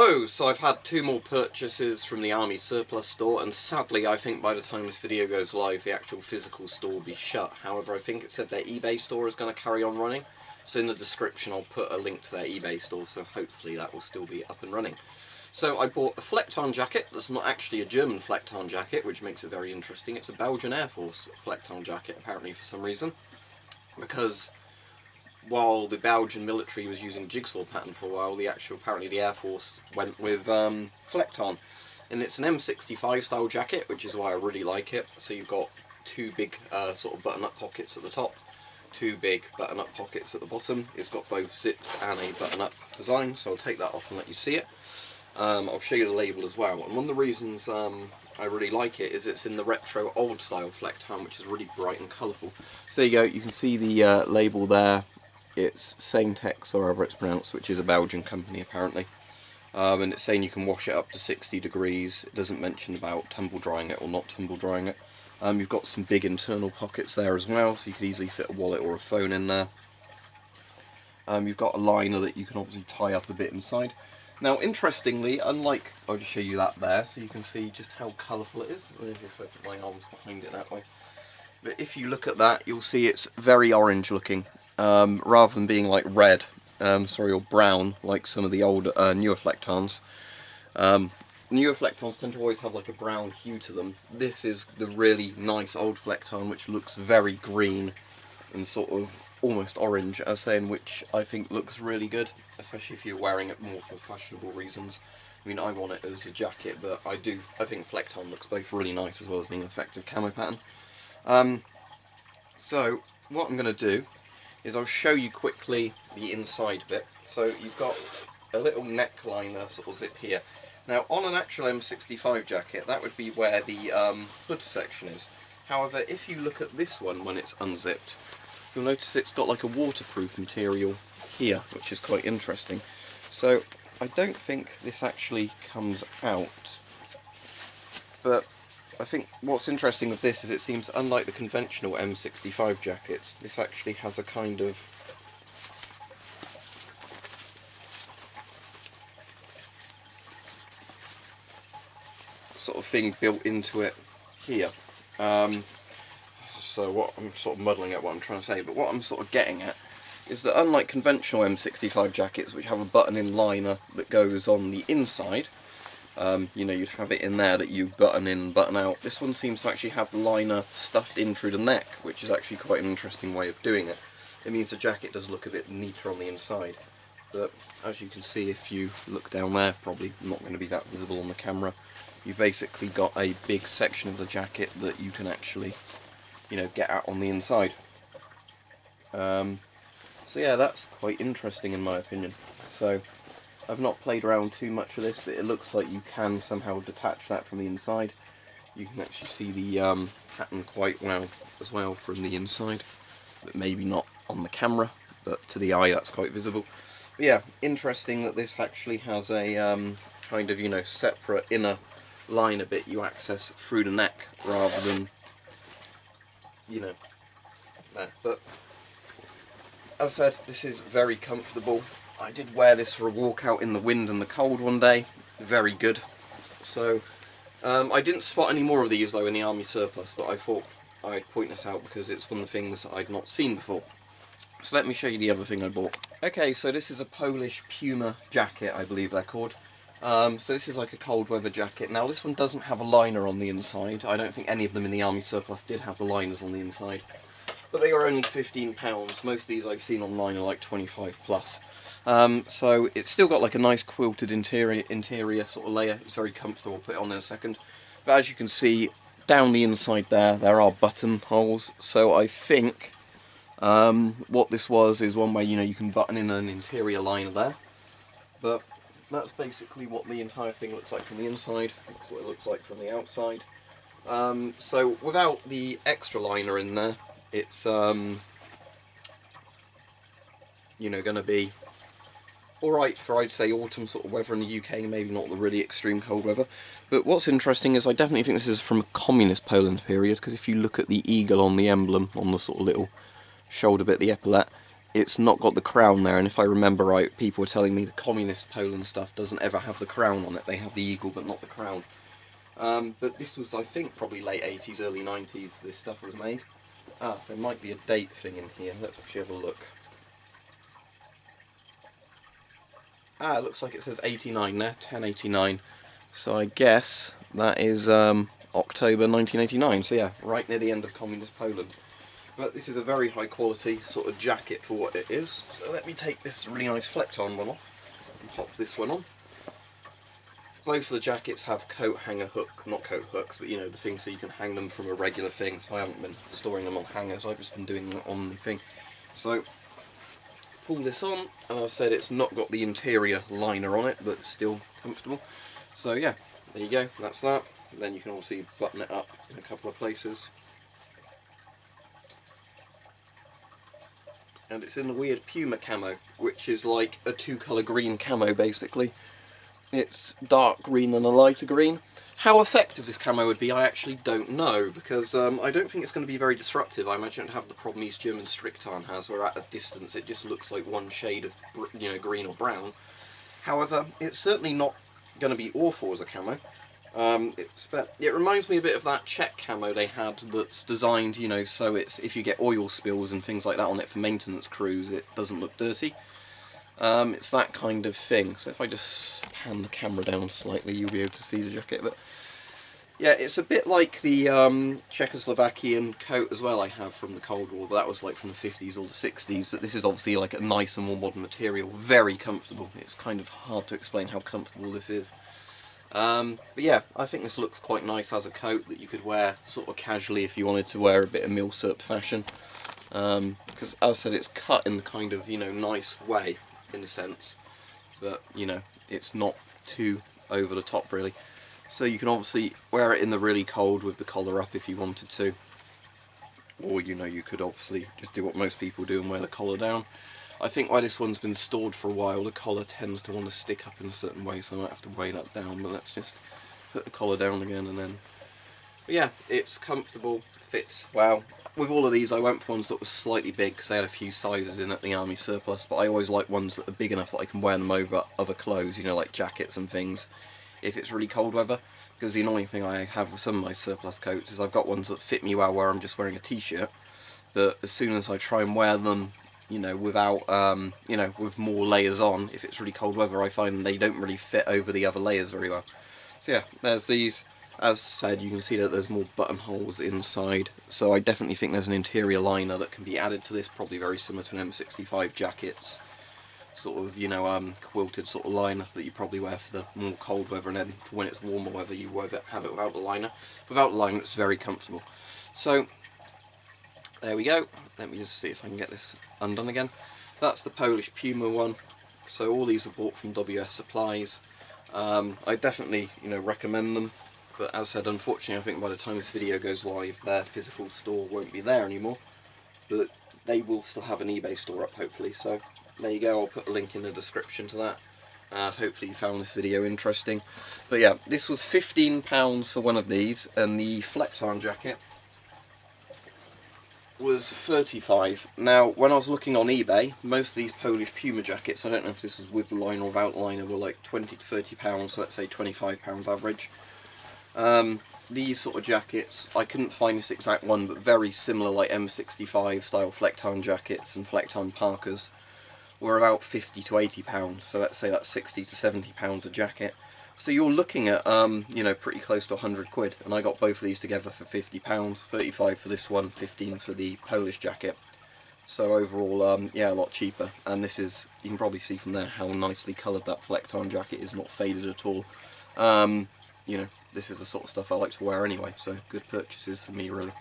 Hello, so I've had 2 more purchases from the Army Surplus store, and sadly I think by the time this video goes live the actual physical store will be shut. However, I think it said their eBay store is going to carry on running, so in the description I'll put a link to their eBay store, so hopefully that will still be up and running. So I bought a Flecktarn jacket. That's not actually a German Flecktarn jacket, which makes it very interesting. It's a Belgian Air-force Flecktarn jacket, apparently, for some reason, because while the Belgian military was using jigsaw pattern for a while, apparently the Air Force went with Flecktarn. And it's an M65 style jacket, which is why I really like it. So you've got 2 big sort of button-up pockets at the top, 2 big button-up pockets at the bottom. It's got both zips and a button-up design, so I'll take that off and let you see it. I'll show you the label as well. And one of the reasons I really like it is it's in the retro old style Flecktarn, which is really bright and colourful. So there you go, you can see the label there. It's Sametex, or however it's pronounced, which is a Belgian company apparently. And it's saying you can wash it up to 60 degrees. It doesn't mention about tumble drying it or not tumble drying it. You've got some big internal pockets there as well, so you could easily fit a wallet or a phone in there. You've got a liner that you can obviously tie up a bit inside. Now, interestingly, unlike, I'll just show you that there, so you can see just how colourful it is. If I put my arms behind it that way. But if you look at that, you'll see it's very orange looking. Rather than being like red, or brown, like some of the old newer Flecktarns. Newer Flecktarns tend to always have like a brown hue to them. This is the really nice old Flecktarn, which looks very green and sort of almost orange, as saying, which I think looks really good, especially if you're wearing it more for fashionable reasons. I mean, I want it as a jacket, but I think Flecktarn looks both really nice as well as being an effective camo pattern. So what I'm going to do is I'll show you quickly the inside bit. So you've got a little neckliner sort of zip here. Now on an actual M65 jacket, that would be where the hood section is. However, if you look at this one when it's unzipped, you'll notice it's got like a waterproof material here, which is quite interesting. So I don't think this actually comes out, but I think what's interesting with this is it seems, unlike the conventional M65 jackets, this actually has a kind of sort of thing built into it here. So what I'm sort of muddling at what I'm trying to say, but what I'm sort of getting at is that unlike conventional M65 jackets, which have a button-in liner that goes on the inside, you know, you'd have it in there that you button in and button out. This one seems to actually have the liner stuffed in through the neck, which is actually quite an interesting way of doing it. It means the jacket does look a bit neater on the inside. But as you can see, if you look down there, probably not going to be that visible on the camera, you've basically got a big section of the jacket that you can actually, you know, get at on the inside. So yeah, that's quite interesting in my opinion. So I've not played around too much with this, but it looks like you can somehow detach that from the inside. You can actually see the pattern quite well as well from the inside, but maybe not on the camera, but to the eye that's quite visible. But yeah, interesting that this actually has a kind of, you know, separate inner liner bit you access through the neck rather than, you know, there. But as I said, this is very comfortable. I did wear this for a walk out in the wind and the cold one day. Very good. So I didn't spot any more of these though in the Army Surplus, but I thought I'd point this out because it's one of the things I'd not seen before. So let me show you the other thing I bought. Okay, so this is a Polish Puma jacket, I believe they're called. So this is like a cold weather jacket. Now this one doesn't have a liner on the inside. I don't think any of them in the Army Surplus did have the liners on the inside. But they were only £15. Most of these I've seen online are like 25 plus. So it's still got like a nice quilted interior sort of layer. It's very comfortable. I'll put it on in a second. But as you can see, down the inside there are buttonholes. So I think what this is one way, you know, you can button in an interior liner there. But that's basically what the entire thing looks like from the inside. That's what it looks like from the outside. So without the extra liner in there, it's you know, going to be alright for, I'd say, autumn sort of weather in the UK, maybe not the really extreme cold weather. But what's interesting is I definitely think this is from a communist Poland period, because if you look at the eagle on the emblem, on the sort of little shoulder bit, the epaulette, it's not got the crown there, and if I remember right, people were telling me the communist Poland stuff doesn't ever have the crown on it. They have the eagle but not the crown. But this was, I think, probably late 80s, early 90s this stuff was made. There might be a date thing in here. Let's actually have a look. It looks like it says 89 there, 1089. So I guess that is October 1989. So yeah, right near the end of communist Poland. But this is a very high quality sort of jacket for what it is. So let me take this really nice Flecktarn one off and pop this one on. Both of the jackets have coat hanger hook, not coat hooks, but you know, the thing so you can hang them from a regular thing. So I haven't been storing them on hangers, I've just been doing them on the thing. So pull this on, and as I said, it's not got the interior liner on it, but it's still comfortable. So yeah, there you go, that's that. Then you can obviously button it up in a couple of places. And it's in the weird Puma camo, which is like a two-colour green camo basically. It's dark green and a lighter green. How effective this camo would be, I actually don't know, because I don't think it's going to be very disruptive. I imagine it would have the problem East German Stricktarn has, where at a distance it just looks like one shade of, you know, green or brown. However, it's certainly not going to be awful as a camo. It reminds me a bit of that Czech camo they had that's designed, you know, so it's if you get oil spills and things like that on it for maintenance crews, it doesn't look dirty. It's that kind of thing. So if I just pan the camera down slightly, you'll be able to see the jacket. But yeah, it's a bit like the Czechoslovakian coat as well I have from the Cold War, but that was like from the 50s or the 60s. But this is obviously like a nicer, more modern material, very comfortable. It's kind of hard to explain how comfortable this is. But yeah, I think this looks quite nice as a coat that you could wear sort of casually if you wanted to wear a bit of milsurp fashion. Because as I said, it's cut in the kind of, you know, nice way in a sense, but you know, it's not too over the top really. So you can obviously wear it in the really cold with the collar up if you wanted to, or you know, you could obviously just do what most people do and wear the collar down. I think why this one's been stored for a while, the collar tends to want to stick up in a certain way, so I might have to weigh that down, but let's just put the collar down again and then... But yeah, it's comfortable, fits well. With all of these I went for ones that were slightly big because they had a few sizes in at the army surplus, but I always like ones that are big enough that I can wear them over other clothes, you know, like jackets and things, if it's really cold weather. Because the annoying thing I have with some of my surplus coats is I've got ones that fit me well where I'm just wearing a t-shirt, but as soon as I try and wear them, you know, without, you know, with more layers on, if it's really cold weather, I find they don't really fit over the other layers very well. So yeah, there's these. As said, you can see that there's more buttonholes inside, so I definitely think there's an interior liner that can be added to this, probably very similar to an M65 jacket's sort of, you know, quilted sort of liner that you probably wear for the more cold weather, and then for when it's warmer weather you have it without the liner. Without the liner it's very comfortable. So there we go. Let me just see if I can get this undone again. That's the Polish Puma one. So all these are bought from WS Supplies. I definitely, you know, recommend them. But as I said, unfortunately, I think by the time this video goes live, their physical store won't be there anymore. But they will still have an eBay store up, hopefully. So there you go, I'll put a link in the description to that. Hopefully you found this video interesting. But yeah, this was £15 for one of these, and the Flecktarn jacket was £35. Now, when I was looking on eBay, most of these Polish Puma jackets, I don't know if this was with the liner or without liner, were like £20 to £30, so let's say £25 average. These sort of jackets, I couldn't find this exact one, but very similar, like M65 style Flecktarn jackets and Flecktarn parkas were about £50 to £80, so let's say that's £60 to £70 a jacket. So you're looking at, you know, pretty close to 100 quid, and I got both of these together for £50, 35 for this one, 15 for the Polish jacket. So overall, yeah, a lot cheaper. And this is, you can probably see from there how nicely coloured that Flecktarn jacket is, not faded at all. You know, this is the sort of stuff I like to wear anyway, so good purchases for me really.